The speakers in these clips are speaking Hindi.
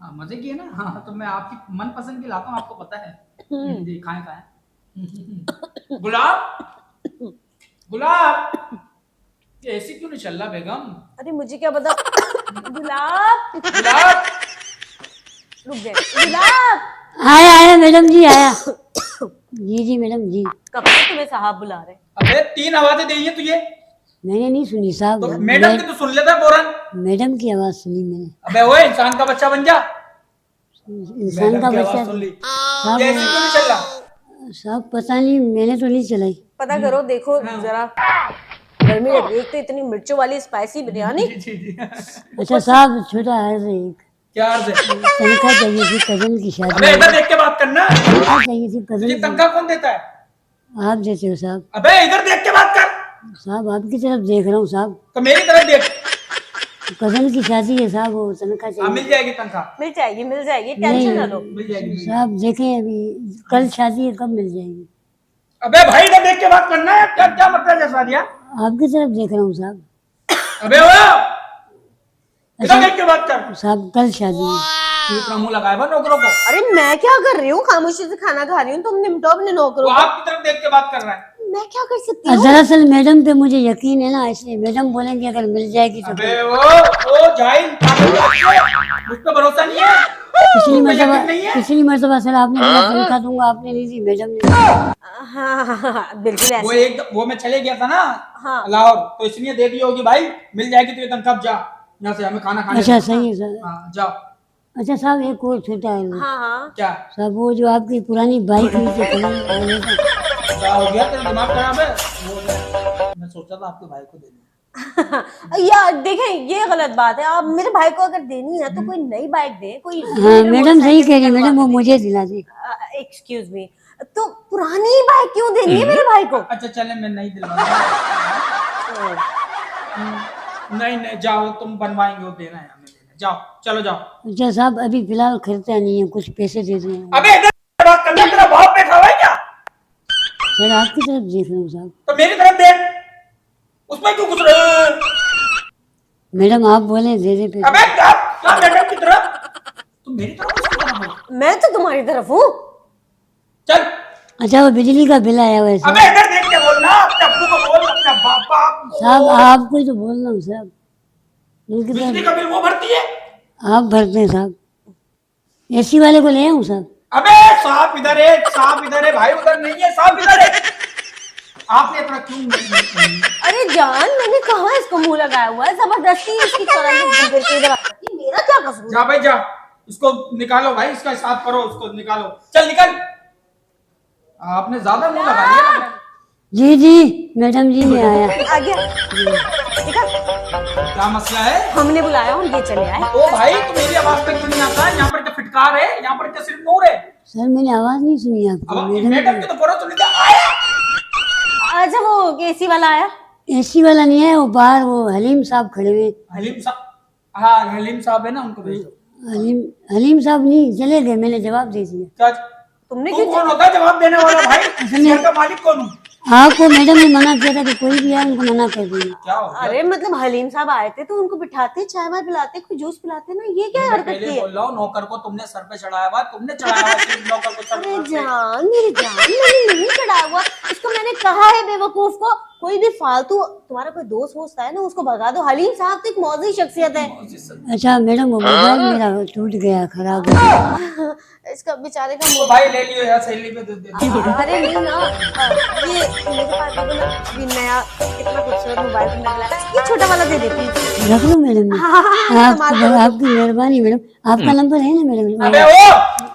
हाँ, मजे की है ना। हाँ, तो मैं आपकी मन पसंद की लाता हूँ, आपको पता है। खाए खाए। गुलाब, गुलाब, ये ऐसी क्यों नहीं चल रहा बेगम? अरे मुझे क्या पता। गुलाब, गुलाब, रुक गए। गुलाब। आया आया मैडम जी आया। जी जी मैडम जी। कब से तुम्हें साहब बुला रहे? अबे 3 आवाजें दी है तुझे, मैंने नहीं सुनी साहब। तो मैडम की तो सुन लेता फौरन। मैडम की आवाज सुनी मैंने। अबे वो इंसान का बच्चा बन जा। इंसान का की बच्चा आवाज सुन ली। साहब। ये ऐसी क्यों नहीं चल रहा? साहब पता नहीं, मैंने तो नहीं चलाई। पता करो, देखो हाँ। जरा। गर्मी लग रही है, एक तो इतनी मिर्चों वाली स्पाइसी बिरयानी। जी जी जी। अच्छा साहब, छोटा अर्ज है एक। क्या अर्ज है? तनख्वाह चाहिए थी, कजन की शादी अबे है। इधर देख के बात करना। तनख्वाह चाहिए थी तुझे कजन की। तनख्वाह कौन देता है? आप देते हो साहब। अबे इधर देख के बात कर। साहब आपकी तरफ देख रहा हूँ साहब। तो मेरी तरफ देख। कजन की शादी है साहब, वो तनख्वाह हाँ, मिल चाहिए। जाएगी तनख्वाह। मिल जाएगी, मिल जाएगी, टेंशन ना लो। मिल जाएगी, मिल जाएगी। साहब देखें, अभी कल शादी है, कब मिल जाएगी? अबे भाई इधर देख के बात करना है। क्या क्या मतलब है सादिया? आपकी तरफ देख रहा हूँ साहब। अबे वो इधर देख के बात कर। साहब कल शादी है। तू इतना मुंह लगाया हुआ नौकरों को। अरे मैं क्या कर रही हूँ, खामोशी से खाना खा रही हूँ, तुम निपटो अपने वो नौकरों को। आपकी तरफ देख के बात कर रहा है। मैं क्या कर सकती हूँ? दरअसल मैडम पे मुझे यकीन है ना, इसलिए मैडम बोलेंगे अगर मिल जाएगी तो। अबे वो जाहिल पागल के बच्चे, मुझ पे भरोसा नहीं है। पिछली मुझ पे मरतबा यकीन नहीं है। पिछली मरतबा सर आपने बोला तनख्वाह दूंगा, आपने नहीं दी, मैडम ने दी। हाँ हाँ हाँ, बिल्कुल वो ऐसे। वो मैं चले गया था ना हाँ। लाहौर, तो इसलिए दे दी होगी भाई। मिल जाएगी तो ये तनख्वाह। जा यहाँ से, हमें खाना खाने अच्छा दो। सही है सर। हाँ जाओ। अच्छा साहब एक और छोटा है। हाँ हाँ। क्या साहब वो जो आपकी पुरानी बाइक हुई थी क्या हो गया? तेरा दिमाग खराब है? मैं सोचा था आपके भाई को देनी। यार देखें, ये गलत बात है। आप मेरे भाई को अगर देनी है तो कोई नई बाइक दे, कोई। हाँ मैडम सही कह रही है, मैडम वो मुझे दिला दी। एक्सक्यूज मी, तो पुरानी बाइक क्यों देनी है मेरे भाई को? अच्छा चले, मैं नहीं दिलवाऊंगा। नहीं नहीं, जाओ तुम बनवाएंगे, वो देना है हमें, देना। जाओ, चलो जाओ। अच्छा साहब अभी फिलहाल खर्चा नहीं है, कुछ पैसे दे दें। अबे इधर बात करना। तेरा बाप बैठा हुआ है क्या? सर आपकी तरफ देख रहा हूँ साहब। तो मेरी तरफ देख। उसमें क्यों घुस रहे हो? मैडम आप बोले दे दे पैसे। अबे क्या क्या मैडम की तरफ? तुम मेरी तरफ किसकी तरफ हो? मैं तो तुम्हारी तरफ हूँ। चल। अच्छा वो बिजली का बिल आया हुआ है अबे साहब। इधर देख के बोलना। अपने अब्बू को बोल, अपने पापा को। साहब आपको ही तो बोल रहा हूँ साहब। उनकी बिजली तरफ का बिल वो भरती है। आप भरते हैं साहब। एसी वाले को ले आऊँ साहब? अबे सांप इधर है, सांप इधर है भाई, उधर नहीं है, सांप इधर है। आपने इतना क्यों नहीं? अरे जान, मैंने कहा इसको मुंह लगाया हुआ है, जबरदस्ती इसकी तरह ये मेरा क्या कसूर? जा भाई जा, इसको निकालो भाई, इसका हिसाब करो, उसको निकालो। चल निकल। आपने ज्यादा मुंह लगा लिया लग रहा है। जी जी मैडम जी मैं आया। आ गया। देखा, क्या मसला है? हमने बुलाया और ये चले आए। ओ भाई, तो मेरी आवाज तक क्यों नहीं आता है? यहाँ पर क्या फिटकार है? यहाँ पर क्या सिर्फ नूर है? सर मैंने आवाज नहीं सुनी आपकी। अब मैडम मैडम की तो फोटो सुन लिया। आया अच्छा वो एसी वाला आया? एसी वाला नहीं है, वो बाहर वो हलीम साहब खड़े हुए। हलीम साहब। हाँ हलीम साहब है ना, उनको भेज दो। हलीम हलीम साहब नहीं, चले गए, मैंने जवाब दे दिया। क्या तुमने तू क्यों? कौन होता है जवाब देने वाला भाई? घर का मालिक कौन हूँ? आपको मैडम ने मना किया था कि कोई भी आए उनको मना कर देना। क्या हो गया? अरे मतलब हलीम साहब आए थे तो उनको बिठाते, चाय वाय पिलाते, कोई जूस पिलाते ना, ये क्या हरकत पहले की है? बोल रहा हूँ, नौकर को तुमने सर पे चढ़ाया हुआ, तुमने चढ़ाया हुआ सिर्फ नौकर को सर अरे पे। जान, मेरी जान, मैंने नहीं चढ़ाया हुआ इसको। मैंने कहा है बेवकूफ को, कोई भी फालतू तुम्हारा कोई दोस्त वोस्त है ना, उसको भगा दो। हलीम साहब तो एक मौजी शख्सियत है। अच्छा मैडम वो मोबाइल मेरा टूट गया, खराब हो गया। इसका बेचारे का तो भाई ले लियो यार, सहेली पे दे दे। अरे नहीं ना, ये मेरे पास देखो ना, ये नया कितना खूबसूरत मोबाइल तुमने दिलाया, ये छोटा वाला दे देती हूँ। रख लो मैडम। आपकी मेहरबानी मैडम। आपका नंबर है ना मैडम? अबे ओ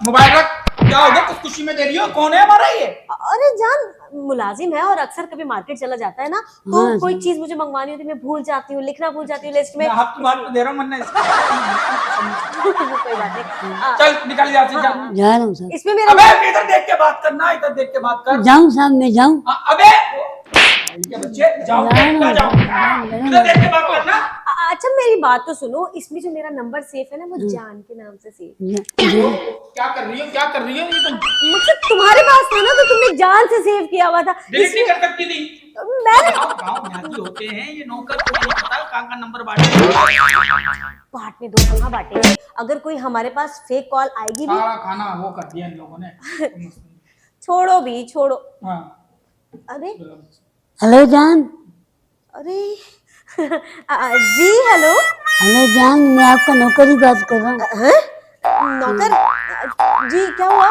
मोबाइल रख। क्या हो गया? कुछ खुशी में दे रही हो? कौन है हमारा ये? अरे जान, मुलाजिम है और अक्सर कभी मार्केट चला जाता है ना, तो हाँ, कोई चीज मुझे मंगवानी होती है, मैं भूल जाती हूँ, लिखना भूल जाती हूँ लिस्ट में। मैं आपकी बात पे दे रहा हूँ, वरना इसका कोई बात नहीं। चल निकल यहाँ से, जा। जा रहा हूँ साहब। इसमें मेरा अबे इधर देख के बात करना, इधर देख के बात कर। जाऊँ साहब, मैं जाऊँ? अबे क्या बच्चे, जाओ जाओ, इधर देख के बात करना। अच्छा मेरी बात तो सुनो, इसमें जो मेरा नंबर सेफ है ना, वो जान के नाम से सेफ। क्या कर रही हो? क्या कर रही हो ये तुम? मतलब तुम्हारे पास था ना, तो तुमने जान से सेव किया हुआ था। डिलीट नहीं कर सकती थी? मैं गाँव गाँव में होते हैं ये नौकर, तुम्हें नहीं पता कहाँ का नंबर बांटे। बांटने दो, कहाँ बांटेंगे। अगर कोई हमारे पास फेक कॉल आएगी भी, सारा खाना वो कर दिया इन लोगों ने। छोड़ो भी छोड़ो। हाँ अरे हेलो जान। अरे जी हेलो। हेलो जान, मैं आपका नौकर ही बात कर रहा हूँ। नौकर? जी क्या हुआ?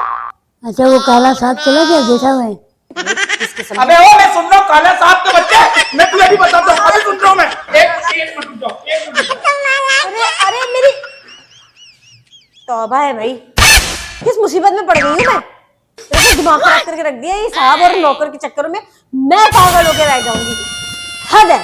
अच्छा, वो काला सांप चला गया, बैठा हुआ है। अबे ओ मैं सुन रहा हूँ काला सांप के बच्चे, मैं तुझे भी बताता हूँ, अभी सुन रहा हूँ मैं। एक मिनट रुक जाओ, एक मिनट रुक जाओ। अरे अरे मेरी तौबा है भाई, किस मुसीबत में पड़ गई हूँ मैं। मेरा तो दिमाग खराब करके रख दिया ये साहब और नौकर के चक्करों में। मैं पागल होके रह जाऊंगी, हद है।